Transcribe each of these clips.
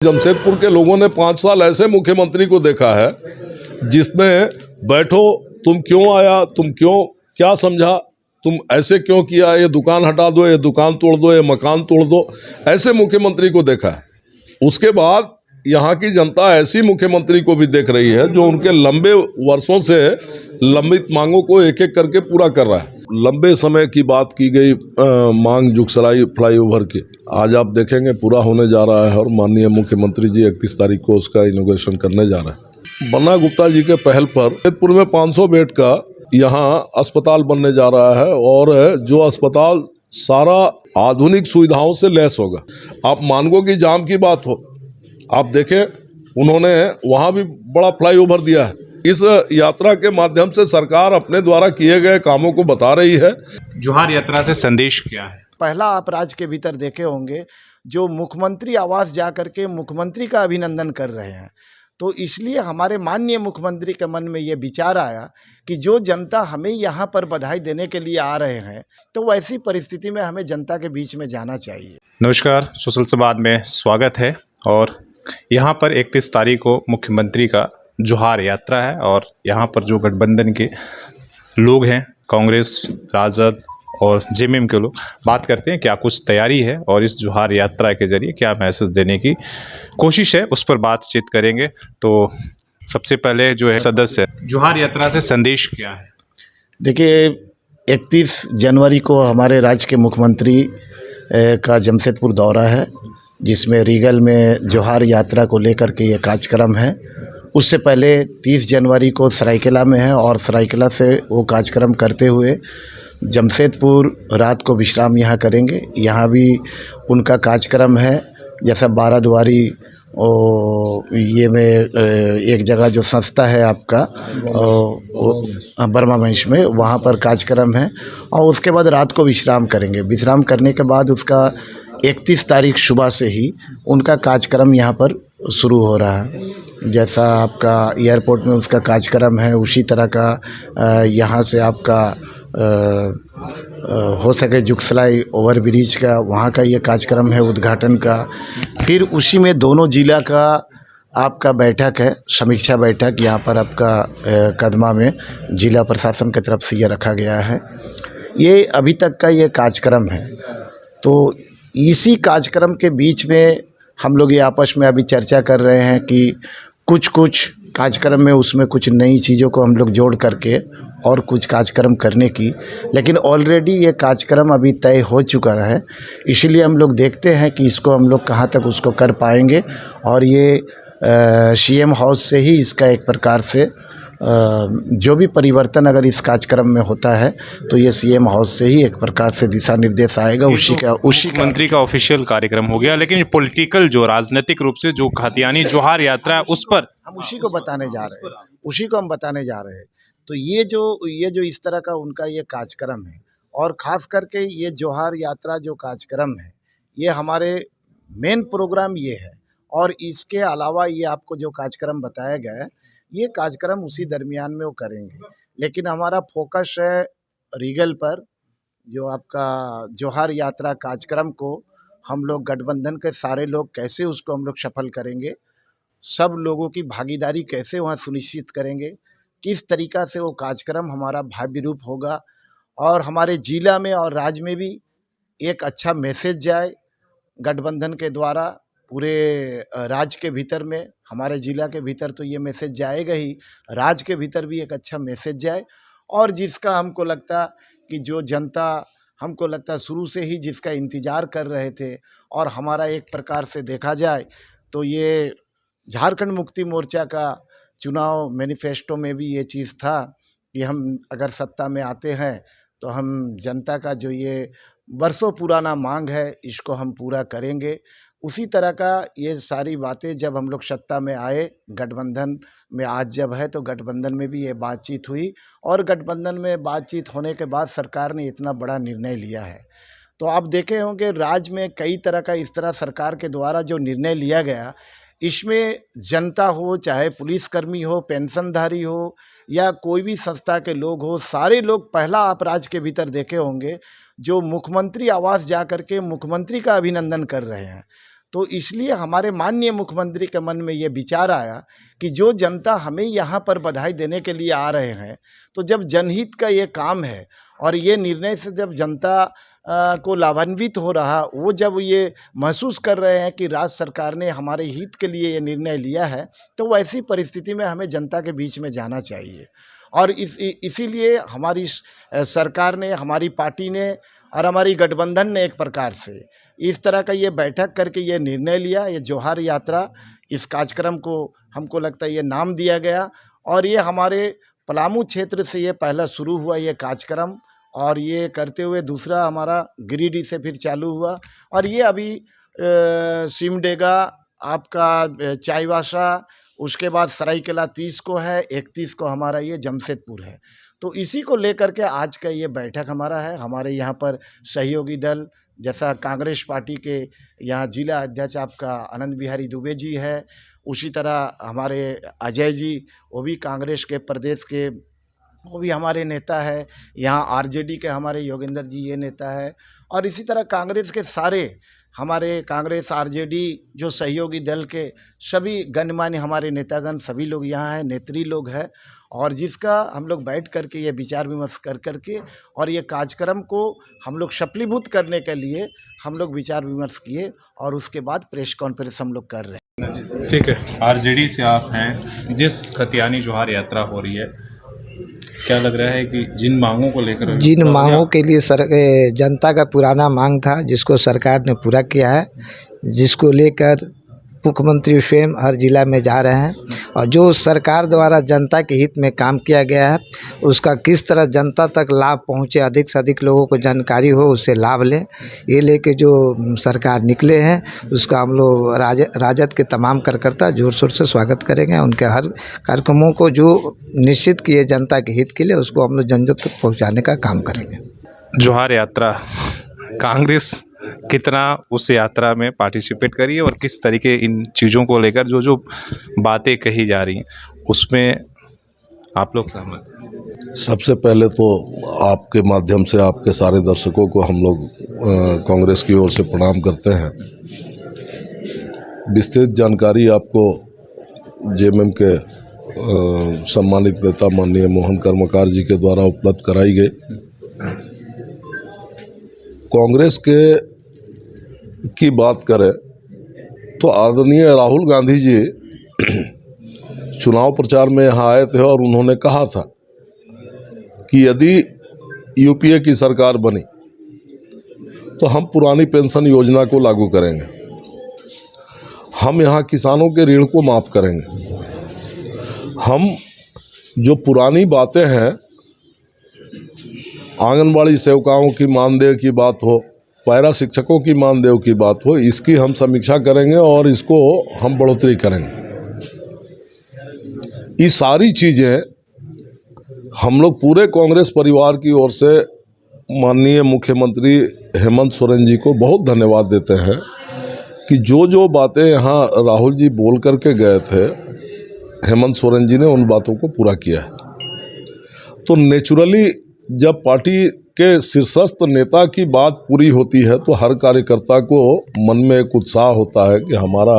जमशेदपुर के लोगों ने 5 साल ऐसे मुख्यमंत्री को देखा है जिसने बैठो, तुम क्यों आया, तुम क्यों, क्या समझा, तुम ऐसे क्यों किया, ये दुकान हटा दो, ये दुकान तोड़ दो, ये मकान तोड़ दो, ऐसे मुख्यमंत्री को देखा है। उसके बाद यहाँ की जनता ऐसी मुख्यमंत्री को भी देख रही है जो उनके लंबे वर्षों से लंबित मांगों को एक एक करके पूरा कर रहा है। लंबे समय की बात की गई मांग जुगसराई फ्लाईओवर की, आज आप देखेंगे पूरा होने जा रहा है और माननीय मुख्यमंत्री जी 31 तारीख को उसका इनॉग्रेशन करने जा रहे हैं। बन्ना गुप्ता जी के पहल पर जमशेदपुर में 500 बेड का यहाँ अस्पताल बनने जा रहा है और जो अस्पताल सारा आधुनिक सुविधाओं से लैस होगा। आप मानगो की जाम की बात हो, आप देखें उन्होंने वहाँ भी बड़ा फ्लाईओवर दिया है। इस यात्रा के माध्यम से सरकार अपने द्वारा किए गए कामों को बता रही है। जोहार यात्रा से संदेश क्या है? पहला आप राज्य के भीतर देखे होंगे जो मुख्यमंत्री आवास जा करके मुख्यमंत्री का अभिनंदन कर रहे हैं, तो इसलिए हमारे माननीय मुख्यमंत्री के मन में ये विचार आया कि जो जनता हमें यहाँ पर बधाई देने के लिए आ रहे हैं, तो वैसी परिस्थिति में हमें जनता के बीच में जाना चाहिए। नमस्कार, सोशल संवाद में स्वागत है। और यहाँ पर 31 तारीख को मुख्यमंत्री का जोहार यात्रा है और यहाँ पर जो गठबंधन के लोग हैं, कांग्रेस, राजद और जेएमएम के लोग, बात करते हैं क्या कुछ तैयारी है और इस जोहार यात्रा के जरिए क्या मैसेज देने की कोशिश है, उस पर बातचीत करेंगे। तो सबसे पहले जो है सदस्य, जोहार यात्रा से संदेश क्या है? देखिए, 31 जनवरी को हमारे राज्य के मुख्यमंत्री का जमशेदपुर दौरा है, जिसमें रीगल में जोहार यात्रा को लेकर के ये कार्यक्रम है। उससे पहले 30 जनवरी को सरायकेला में है और सरायकेला से वो कार्यक्रम करते हुए जमशेदपुर रात को विश्राम यहाँ करेंगे। यहाँ भी उनका कार्यक्रम है, जैसा बाराद्वारी ये में एक जगह जो संस्था है आपका बर्मा मंच में, वहाँ पर कार्यक्रम है और उसके बाद रात को विश्राम करेंगे। विश्राम करने के बाद उसका 31 तारीख सुबह से ही उनका कार्यक्रम यहाँ पर शुरू हो रहा है। जैसा आपका एयरपोर्ट में उसका कार्यक्रम है, उसी तरह का यहाँ से आपका हो सके जुगसलाई ओवर ब्रिज का, वहाँ का ये कार्यक्रम है उद्घाटन का। फिर उसी में दोनों जिला का आपका बैठक है, समीक्षा बैठक, यहाँ पर आपका कदमा में जिला प्रशासन की तरफ से ये रखा गया है। ये अभी तक का ये कार्यक्रम है। तो इसी कार्यक्रम के बीच में हम लोग ये आपस में अभी चर्चा कर रहे हैं कि कुछ कार्यक्रम में उसमें कुछ नई चीज़ों को हम लोग जोड़ करके और कुछ कार्यक्रम करने की, लेकिन ऑलरेडी ये कार्यक्रम अभी तय हो चुका है। इसीलिए हम लोग देखते हैं कि इसको हम लोग कहाँ तक उसको कर पाएंगे और ये सीएम हाउस से ही इसका एक प्रकार से जो भी परिवर्तन अगर इस कार्यक्रम में होता है तो ये सीएम हाउस से ही एक प्रकार से दिशा निर्देश आएगा। उसी मंत्री का ऑफिशियल कार्यक्रम हो गया, लेकिन पॉलिटिकल जो राजनीतिक रूप से जो खातियानी जोहार यात्रा है उस पर हम उसी को बताने जा रहे हैं। तो ये जो इस तरह का उनका ये कार्यक्रम है और ख़ास करके ये जोहार यात्रा जो कार्यक्रम है, ये हमारे मेन प्रोग्राम ये है। और इसके अलावा ये आपको जो कार्यक्रम बताया गया है, ये कार्यक्रम उसी दरमियान में वो करेंगे, लेकिन हमारा फोकस है रीगल पर। जो आपका जोहार यात्रा कार्यक्रम को हम लोग गठबंधन के सारे लोग कैसे उसको हम लोग सफल करेंगे, सब लोगों की भागीदारी कैसे वहाँ सुनिश्चित करेंगे, किस तरीक़ा से वो कार्यक्रम हमारा भव्य रूप होगा और हमारे ज़िला में और राज्य में भी एक अच्छा मैसेज जाए गठबंधन के द्वारा पूरे राज्य के भीतर में। हमारे ज़िला के भीतर तो ये मैसेज जाएगा ही, राज्य के भीतर भी एक अच्छा मैसेज जाए और जिसका हमको लगता कि जो जनता हमको लगता शुरू से ही जिसका इंतज़ार कर रहे थे और हमारा एक प्रकार से देखा जाए तो ये झारखंड मुक्ति मोर्चा का चुनाव मैनिफेस्टो में भी ये चीज़ था कि हम अगर सत्ता में आते हैं तो हम जनता का जो ये बरसों पुराना मांग है इसको हम पूरा करेंगे। उसी तरह का ये सारी बातें जब हम लोग सत्ता में आए, गठबंधन में आज जब है तो गठबंधन में भी ये बातचीत हुई और गठबंधन में बातचीत होने के बाद सरकार ने इतना बड़ा निर्णय लिया है। तो आप देखे होंगे राज्य में कई तरह का इस तरह सरकार के द्वारा जो निर्णय लिया गया, इसमें जनता हो, चाहे पुलिसकर्मी हो, पेंशनधारी हो या कोई भी संस्था के लोग हो, सारे लोग पहला आप राज्य के भीतर देखे होंगे जो मुख्यमंत्री आवास जा करके मुख्यमंत्री का अभिनंदन कर रहे हैं। तो इसलिए हमारे माननीय मुख्यमंत्री के मन में ये विचार आया कि जो जनता हमें यहाँ पर बधाई देने के लिए आ रहे हैं, तो जब जनहित का ये काम है और ये निर्णय से जब जनता को लाभान्वित हो रहा, वो जब ये महसूस कर रहे हैं कि राज्य सरकार ने हमारे हित के लिए ये निर्णय लिया है, तो वैसी परिस्थिति में हमें जनता के बीच में जाना चाहिए। और इसीलिए हमारी सरकार ने, हमारी पार्टी ने और हमारी गठबंधन ने एक प्रकार से इस तरह का ये बैठक करके ये निर्णय लिया, ये जोहार यात्रा, इस कार्यक्रम को हमको लगता है ये नाम दिया गया। और ये हमारे पलामू क्षेत्र से ये पहला शुरू हुआ ये कार्यक्रम, और ये करते हुए दूसरा हमारा गिरिडीह से फिर चालू हुआ, और ये अभी सिमडेगा, आपका चाईबासा, उसके बाद सरायकेला 30 को है, 31 को हमारा ये जमशेदपुर है। तो इसी को लेकर के आज का ये बैठक हमारा है। हमारे यहाँ पर सहयोगी दल, जैसा कांग्रेस पार्टी के यहाँ जिला अध्यक्ष आपका आनंद बिहारी दुबे जी है, उसी तरह हमारे अजय जी, वो भी कांग्रेस के प्रदेश के, वो भी हमारे नेता है। यहाँ आरजेडी के हमारे योगेंद्र जी ये नेता है, और इसी तरह कांग्रेस के सारे हमारे कांग्रेस आरजेडी जो सहयोगी दल के सभी गणमान्य हमारे नेतागण सभी लोग यहाँ हैं, नेत्री लोग हैं, और जिसका हम लोग बैठ करके ये विचार विमर्श कर करके और ये कार्यक्रम को हम लोग सफलीभूत करने के लिए हम लोग विचार विमर्श किए, और उसके बाद प्रेस कॉन्फ्रेंस हम लोग कर रहे हैं। ठीक है, आरजेडी से आप हैं, जिस खतियानी जोहार यात्रा हो रही है, क्या लग रहा है कि जिन मांगों को लेकर, जिन मांगों के लिए जनता का पुराना मांग था, जिसको सरकार ने पूरा किया है, जिसको लेकर मुख्यमंत्री स्वयं हर जिला में जा रहे हैं, और जो सरकार द्वारा जनता के हित में काम किया गया है, उसका किस तरह जनता तक लाभ पहुंचे, अधिक से अधिक लोगों को जानकारी हो, उससे लाभ लें, ये लेके जो सरकार निकले हैं, उसका हम लोग राजद के तमाम कार्यकर्ता जोर शोर से स्वागत करेंगे। उनके हर कार्यक्रमों को जो निश्चित किए जनता के हित के लिए, उसको हम लोग जन जन तक पहुँचाने का काम करेंगे। जोहार यात्रा, कांग्रेस कितना उस यात्रा में पार्टिसिपेट करी है, और किस तरीके इन चीज़ों को लेकर जो बातें कही जा रही हैं उसमें आप लोग सहमत हैं? सबसे पहले तो आपके माध्यम से आपके सारे दर्शकों को हम लोग कांग्रेस की ओर से प्रणाम करते हैं। विस्तृत जानकारी आपको जेएमएम के सम्मानित नेता माननीय मोहन कर्मकार जी के द्वारा उपलब्ध कराई गई। कांग्रेस की बात करें तो आदरणीय राहुल गांधी जी चुनाव प्रचार में यहाँ आए थे, और उन्होंने कहा था कि यदि यूपीए की सरकार बनी तो हम पुरानी पेंशन योजना को लागू करेंगे, हम यहाँ किसानों के ऋण को माफ़ करेंगे, हम जो पुरानी बातें हैं, आंगनबाड़ी सेविकाओं की मानदेय की बात हो, पैरा शिक्षकों की मानदेय की बात हो, इसकी हम समीक्षा करेंगे और इसको हम बढ़ोतरी करेंगे। ये सारी चीज़ें हम लोग पूरे कांग्रेस परिवार की ओर से माननीय मुख्यमंत्री हेमंत सोरेन जी को बहुत धन्यवाद देते हैं कि जो बातें यहाँ राहुल जी बोल करके गए थे, हेमंत सोरेन जी ने उन बातों को पूरा किया है। तो नेचुरली जब पार्टी के शीर्षस्थ नेता की बात पूरी होती है तो हर कार्यकर्ता को मन में एक उत्साह होता है कि हमारा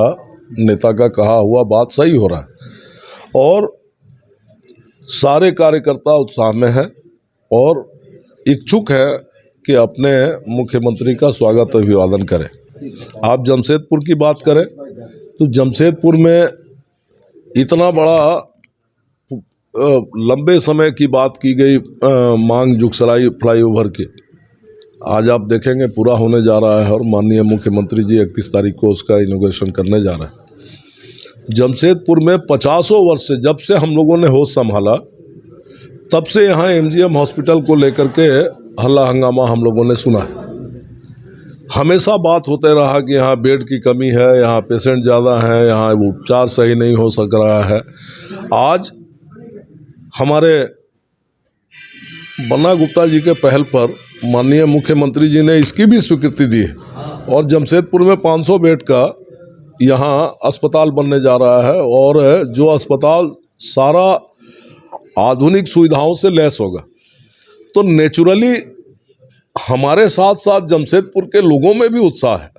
नेता का कहा हुआ बात सही हो रहा है, और सारे कार्यकर्ता उत्साह में हैं और इच्छुक है कि अपने मुख्यमंत्री का स्वागत अभिवादन करें। आप जमशेदपुर की बात करें तो जमशेदपुर में इतना बड़ा लंबे समय की बात की गई मांग जुगसराई फ्लाईओवर की, आज आप देखेंगे पूरा होने जा रहा है, और माननीय मुख्यमंत्री जी 31 तारीख को उसका इनॉग्रेशन करने जा रहे हैं। जमशेदपुर में 50 वर्ष से, जब से हम लोगों ने होश संभाला, तब से यहाँ एमजीएम हॉस्पिटल को लेकर के हल्ला हंगामा हम लोगों ने सुना है। हमेशा बात होते रहा कि यहाँ बेड की कमी है, यहाँ पेशेंट ज़्यादा हैं, यहाँ उपचार सही नहीं हो सक रहा है। आज हमारे बन्ना गुप्ता जी के पहल पर माननीय मुख्यमंत्री जी ने इसकी भी स्वीकृति दी है, और जमशेदपुर में 500 बेड का यहाँ अस्पताल बनने जा रहा है, और जो अस्पताल सारा आधुनिक सुविधाओं से लैस होगा। तो नेचुरली हमारे साथ साथ जमशेदपुर के लोगों में भी उत्साह है।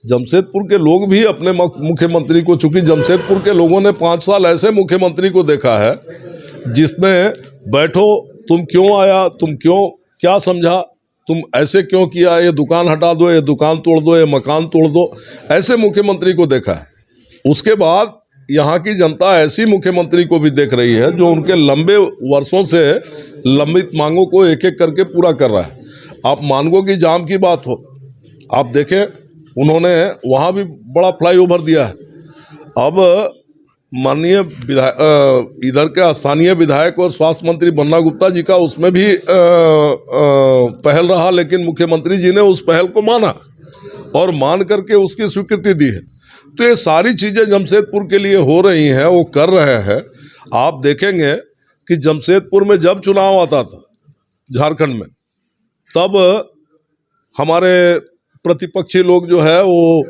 जमशेदपुर के लोग भी अपने मुख्यमंत्री को, चूंकि जमशेदपुर के लोगों ने 5 साल ऐसे मुख्यमंत्री को देखा है जिसने बैठो तुम क्यों आया, तुम क्यों, क्या समझा, तुम ऐसे क्यों किया, ये दुकान हटा दो, ये दुकान तोड़ दो, ये मकान तोड़ दो, ऐसे मुख्यमंत्री को देखा है। उसके बाद यहाँ की जनता ऐसी मुख्यमंत्री को भी देख रही है जो उनके लंबे वर्षों से लंबित मांगों को एक एक करके पूरा कर रहा है। आप मानगो की जाम की बात हो, आप देखें उन्होंने वहाँ भी बड़ा फ्लाईओवर दिया है। अब माननीय विधायक, इधर के स्थानीय विधायक और स्वास्थ्य मंत्री बन्ना गुप्ता जी का उसमें भी पहल रहा, लेकिन मुख्यमंत्री जी ने उस पहल को माना और मान करके उसकी स्वीकृति दी है। तो ये सारी चीज़ें जमशेदपुर के लिए हो रही हैं, वो कर रहे हैं। आप देखेंगे कि जमशेदपुर में जब चुनाव आता था झारखंड में, तब हमारे प्रतिपक्षी लोग जो है वो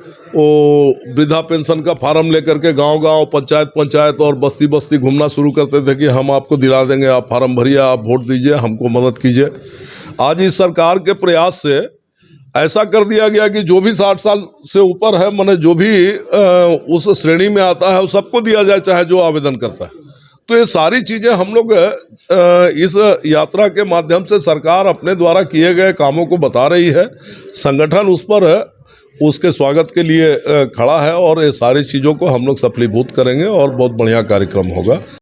वृद्धा पेंशन का फार्म लेकर के गांव-गांव, पंचायत और बस्ती बस्ती घूमना शुरू करते थे कि हम आपको दिला देंगे, आप फार्म भरिए, आप वोट दीजिए, हमको मदद कीजिए। आज इस सरकार के प्रयास से ऐसा कर दिया गया कि जो भी 60 साल से ऊपर है, माने जो भी उस श्रेणी में आता है, वो सबको दिया जाए, चाहे जो आवेदन करता है। तो ये सारी चीज़ें हम लोग इस यात्रा के माध्यम से सरकार अपने द्वारा किए गए कामों को बता रही है। संगठन उस पर उसके स्वागत के लिए खड़ा है और ये सारी चीज़ों को हम लोग सफलीभूत करेंगे और बहुत बढ़िया कार्यक्रम होगा।